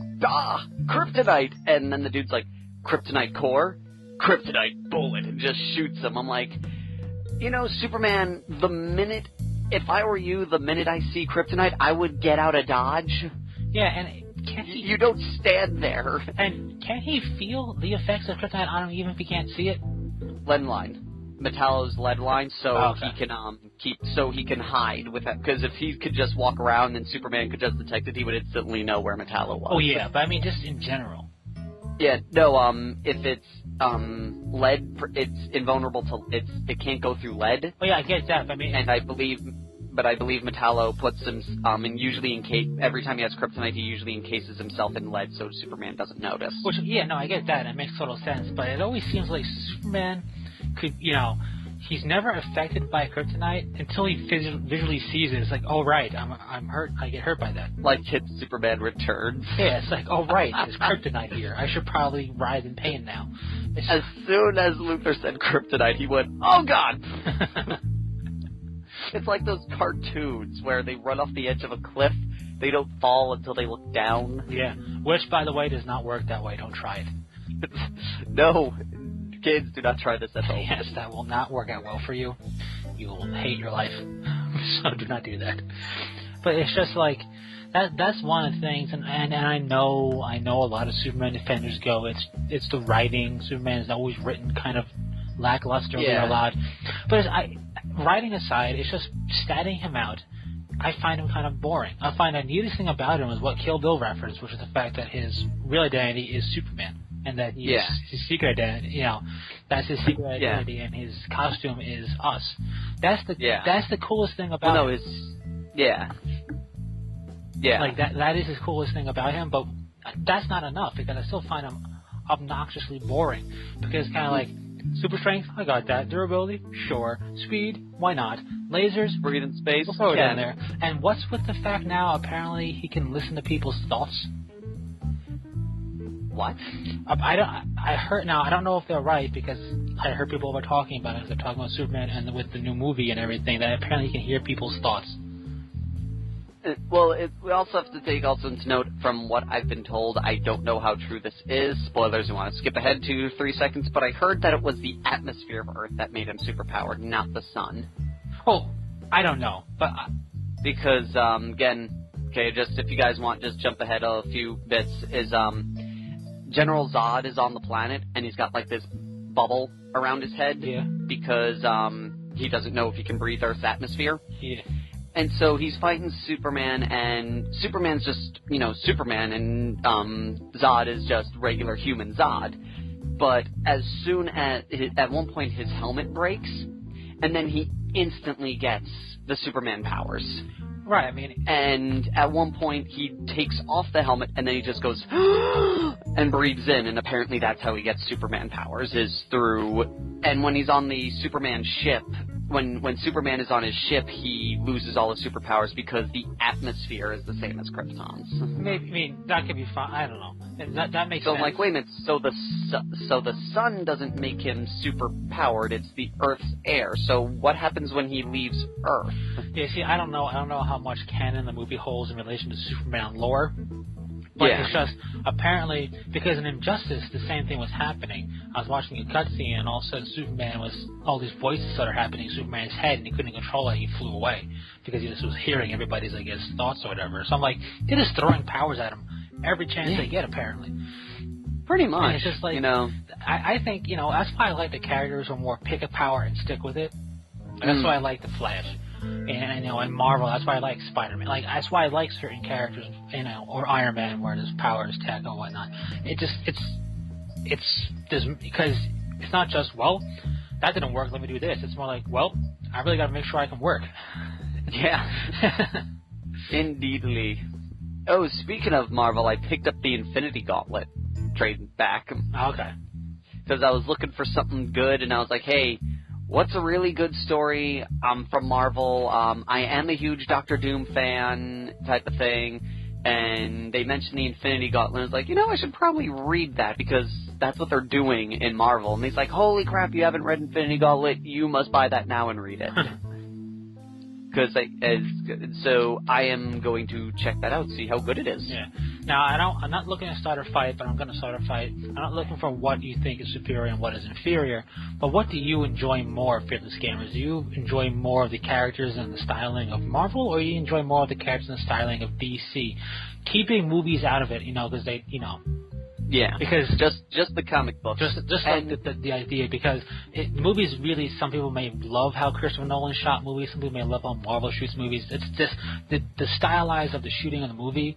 kryptonite! And then the dude's like, kryptonite core? Kryptonite bullet, and just shoots him. I'm like, Superman, if I were you, the minute I see kryptonite, I would get out of Dodge. Yeah, and can't he... You don't stand there. And can't he feel the effects of kryptonite on him even if he can't see it? Lead line. Metallo's lead line, so he can hide with that. Because if he could just walk around and Superman could just detect it, he would instantly know where Metallo was. Oh yeah, but I mean just in general. Yeah, no. If it's lead, it's invulnerable to it can't go through lead. Oh yeah, I get that. I mean, and I believe Metallo puts him and usually every time he has kryptonite, he usually encases himself in lead so Superman doesn't notice. Which I get that. It makes total sense. But it always seems like Superman could, he's never affected by kryptonite until he visually sees it. It's like, oh right, I'm hurt. I get hurt by that. Like Superman Returns. Yeah, it's like, oh right, there's kryptonite here. I should probably writhe in pain now. As soon as Luthor said kryptonite, he went, oh god. It's like those cartoons where they run off the edge of a cliff. They don't fall until they look down. Yeah, which by the way does not work that way. Don't try it. No. Kids, do not try this at home. Yes, that will not work out well for you. You will hate your life. So do not do that. But it's just like that's one of the things, and I know a lot of Superman defenders go, it's the writing. Superman is always written kind of lacklusterly a lot. But writing aside, it's just statting him out. I find him kind of boring. I find the neatest thing about him is what Kill Bill referenced, which is the fact that his real identity is Superman. And that his secret identity, that's his secret identity, and his costume is us. That's the coolest thing about him. Like that is his coolest thing about him, but that's not enough because I still find him obnoxiously boring. Because kind of like super strength, I got that. Durability, sure. Speed, why not? Lasers, breathe in space, we'll throw it in there. And what's with the fact now? Apparently, he can listen to people's thoughts. What? I heard now. I don't know if they're right because I heard people were talking about it. They're talking about Superman and with the new movie and everything that apparently he can hear people's thoughts. Well, we also have to take into note from what I've been told. I don't know how true this is. Spoilers. We want to skip ahead to 3 seconds, but I heard that it was the atmosphere of Earth that made him superpowered, not the sun. Well, I don't know, but because again, just if you guys want, just jump ahead a few bits. General Zod is on the planet, and he's got, like, this bubble around his head because he doesn't know if he can breathe Earth's atmosphere. Yeah. And so he's fighting Superman, and Superman's just, Superman, and Zod is just regular human Zod. But as soon as, at one point, his helmet breaks, and then he instantly gets the Superman powers. Right, I mean... And at one point, he takes off the helmet, and then he just goes, and breathes in, and apparently that's how he gets Superman powers, is through... And when he's on the Superman ship, when Superman is on his ship, he loses all his superpowers because the atmosphere is the same as Krypton's. Maybe, I mean, that could be fine, I don't know. That makes sense. So, like, wait a minute, so the sun doesn't make him super-powered, it's the Earth's air. So what happens when he leaves Earth? Yeah, see, I don't know how much canon the movie holds in relation to Superman lore. But it's just, apparently, because in Injustice, the same thing was happening. I was watching a cutscene, and all of a sudden Superman was, all these voices started happening in Superman's head, and he couldn't control it, he flew away. Because he just was hearing everybody's, I guess, thoughts or whatever. So I'm like, they're just throwing powers at him every chance they get, apparently. Pretty much. And it's just like, I think, that's why I like the characters who are more pick a power and stick with it. That's why I like the Flash. And in Marvel, that's why I like Spider-Man. Like, that's why I like certain characters, or Iron Man, where there's powers, tech, and whatnot. It's because it's not just, well, that didn't work, let me do this. It's more like, well, I really got to make sure I can work. Yeah. Indeedly. Oh, speaking of Marvel, I picked up the Infinity Gauntlet trade back. Okay. Because I was looking for something good, and I was like, hey, what's a really good story from Marvel? I am a huge Doctor Doom fan type of thing, and they mentioned the Infinity Gauntlet. I was like, I should probably read that, because that's what they're doing in Marvel. And he's like, holy crap, you haven't read Infinity Gauntlet? You must buy that now and read it. So I am going to check that out, see how good it is. Yeah. Now, I'm not looking to start a fight, but I'm going to start a fight. I'm not looking for what you think is superior and what is inferior, but what do you enjoy more, Fearless Gamers? Do you enjoy more of the characters and the styling of Marvel, or do you enjoy more of the characters and the styling of DC? Keeping movies out of it, because they, Yeah, because just the comic books. Just like the idea, because movies really, some people may love how Christopher Nolan shot movies, some people may love how Marvel shoots movies. It's just the stylized of the shooting of the movie.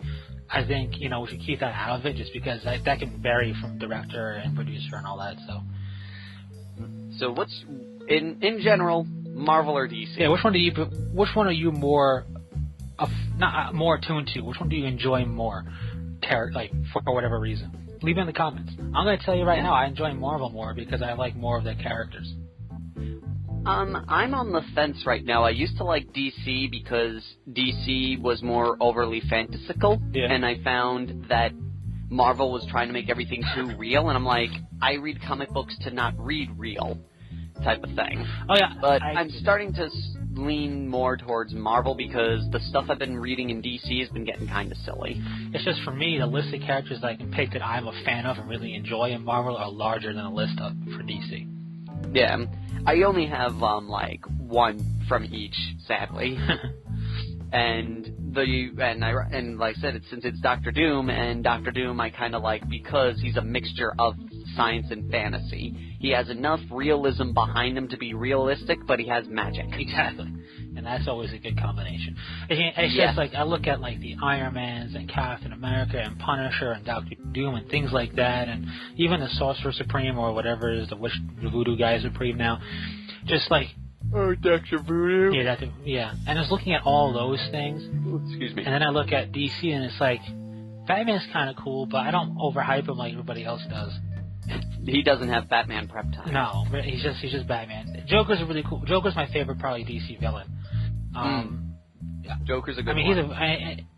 I think we should keep that out of it, just because that can vary from director and producer and all that. So what's in general, Marvel or DC? Yeah, which one are you more not more attuned to? Which one do you enjoy more? For whatever reason. Leave it in the comments. I'm going to tell you right now, I enjoy Marvel more because I like more of their characters. I'm on the fence right now. I used to like DC because DC was more overly fantastical, and I found that Marvel was trying to make everything too real, and I'm like, I read comic books to not read real type of thing. Oh, yeah. But I'm starting to lean more towards Marvel because the stuff I've been reading in DC has been getting kind of silly. It's just, for me, the list of characters that I can pick that I'm a fan of and really enjoy in Marvel are larger than the list for DC. Yeah, I only have one from each, sadly. and like I said, since it's Doctor Doom, and Doctor Doom I kind of like because he's a mixture of science and fantasy. He has enough realism behind him to be realistic, but he has magic. Exactly. And that's always a good combination. It's just like, I look at the Iron Mans and Captain America and Punisher and Doctor Doom and things like that, and even the Sorcerer Supreme or whatever it is, the Voodoo guy Supreme now. Just oh, Dr. Voodoo. Yeah. And I was looking at all those things. Excuse me. And then I look at DC and it's like, Batman's kind of cool, but I don't overhype him like everybody else does. He doesn't have Batman prep time. No, he's just Batman. Joker's a really cool. Joker's my favorite, probably DC villain. Yeah, Joker's a good one.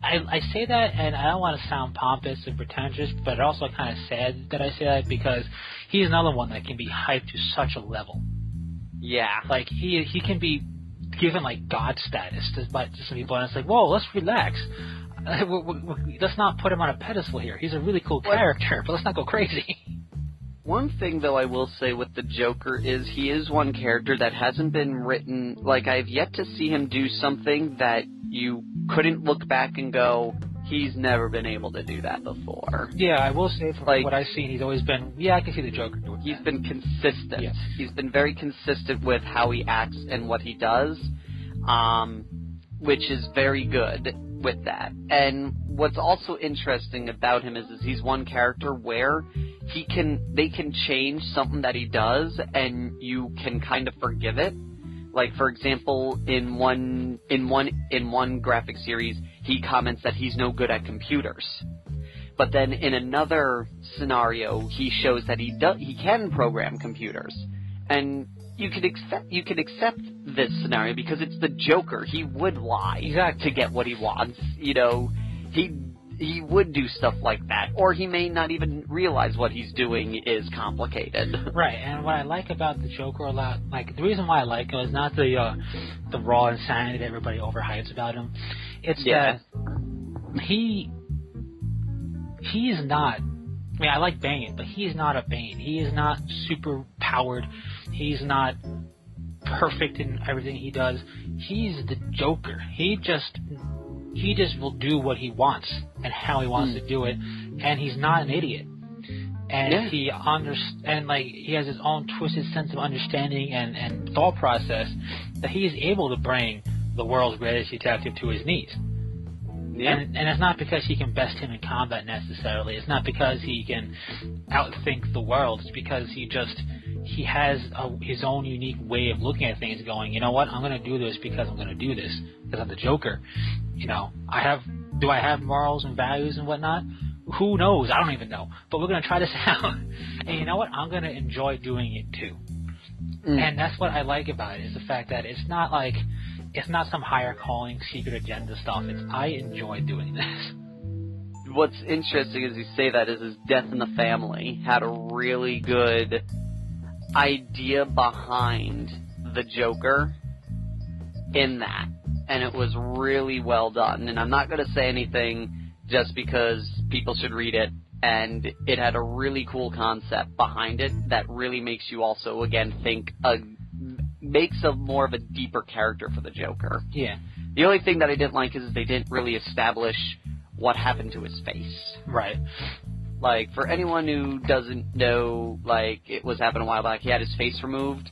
I say that, and I don't want to sound pompous and pretentious, but also kind of sad that I say that because he's another one that can be hyped to such a level. Yeah, he can be given God status to some people, and it's like, whoa, let's relax. Let's not put him on a pedestal here. He's a really cool character, but let's not go crazy. One thing, though, I will say with the Joker is he is one character that hasn't been written... I've yet to see him do something that you couldn't look back and go, he's never been able to do that before. Yeah, I will say from what I've seen, he's always been... Yeah, I can see the Joker doing that. He's been consistent. Yes. He's been very consistent with how he acts and what he does, which is very good with that. And what's also interesting about him is he's one character where they can change something that he does and you can kind of forgive it. For example, in one graphic series, he comments that he's no good at computers. But then in another scenario, he shows that he can program computers. And you could accept this scenario because it's the Joker. He would lie to get what he wants. He would do stuff like that, or he may not even realize what he's doing is complicated. Right, and what I like about the Joker a lot, the reason why I like him is not the raw insanity that everybody overhypes about him. It's that he is not. I mean, I like Bane, but he is not a Bane. He is not super powered. He's not perfect in everything he does. He's the Joker. He just will do what he wants and how he wants to do it, and he's not an idiot. And he has his own twisted sense of understanding and thought process that he is able to bring the world's greatest detective to his knees. Yeah. And it's not because he can best him in combat necessarily. It's not because he can outthink the world. It's because he has his own unique way of looking at things, going, you know what, I'm going to do this because I'm going to do this, because I'm the Joker. I have Do I have morals and values and whatnot? Who knows? I don't even know. But we're going to try this out. And you know what? I'm going to enjoy doing it too. And that's what I like about it, is the fact that it's not like, it's not some higher calling, secret agenda stuff. It's, I enjoy doing this. What's interesting as you say that is Death in the Family had a really good idea behind the Joker in that. And it was really well done. And I'm not going to say anything just because people should read it. And it had a really cool concept behind it that really makes you also, again, think, makes a more of a deeper character for the Joker. Yeah. The only thing that I didn't like is they didn't really establish what happened to his face. Right. Like, for anyone who doesn't know, like, it was happened a while back, he had his face removed.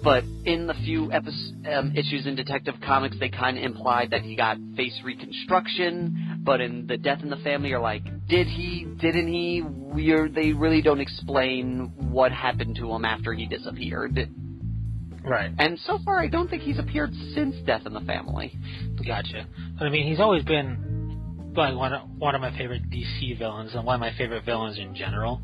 But in the few issues in Detective Comics, they kind of implied that he got face reconstruction. But in the Death in the Family, you're like, did he? Didn't he? They really don't explain what happened to him after he disappeared. Right. And so far, I don't think he's appeared since Death in the Family. Gotcha. But I mean, he's always been like one of my favorite DC villains and one of my favorite villains in general.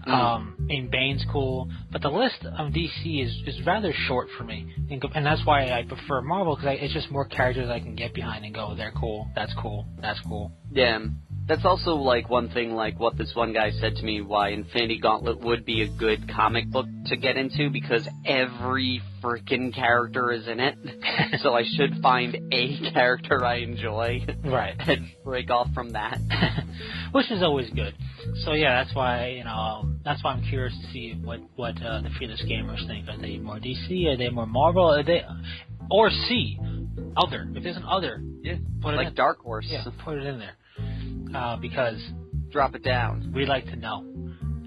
Bane's cool, but the list of DC is rather short for me, and that's why I prefer Marvel, because it's just more characters I can get behind and go, they're cool, that's cool, that's cool. Yeah, that's also like one thing, like what this one guy said to me, why Infinity Gauntlet would be a good comic book to get into, because every freaking character is in it. So I should find a character I enjoy, right, and break off from that. Which is always good. So yeah, that's why I'm curious to see what the Fearless Gamers think. Are they more DC? Are they more Marvel? Are they, or C, other? If there's an other, yeah, put it like in. Dark Horse. Yeah, put it in there. Because drop it down. We'd like to know.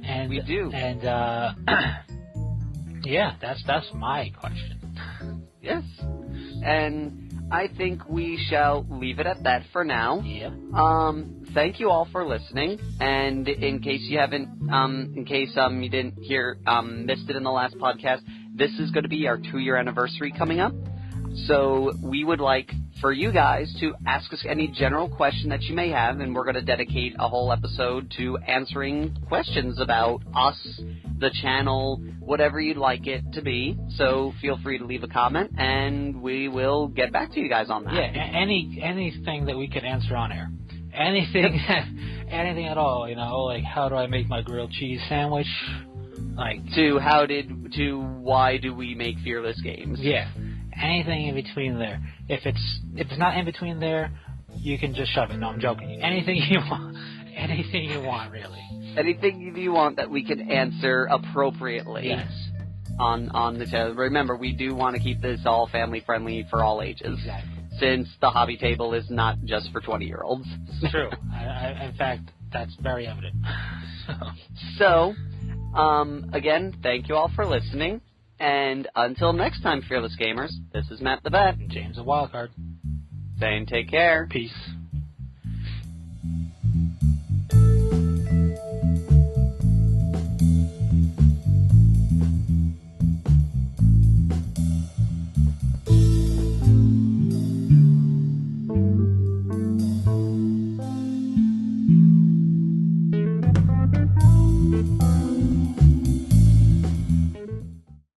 And we do. And yeah, that's my question. Yes. And I think we shall leave it at that for now. Yeah. Thank you all for listening. And in case you haven't, you didn't hear, missed it in the last podcast, this is going to be our 2-year anniversary coming up. So we would like for you guys to ask us any general question that you may have, and we're going to dedicate a whole episode to answering questions about us, the channel, whatever you'd like it to be. So feel free to leave a comment, and we will get back to you guys on that. Yeah, anything that we could answer on air. Anything at all, like how do I make my grilled cheese sandwich? Like why do we make Fearless Games? Yeah. Anything in between there. If it's not in between there, you can just shove it. No, I'm joking. Anything you want. Anything you want, really. Anything you want that we can answer appropriately. Yes. On the channel. Remember, we do want to keep this all family friendly for all ages. Exactly. Since the hobby table is not just for 20-year-olds. It's true. In fact, that's very evident. So, again, thank you all for listening. And until next time, Fearless Gamers, this is Matt the Vet. And James the Wildcard. Saying take care. Peace.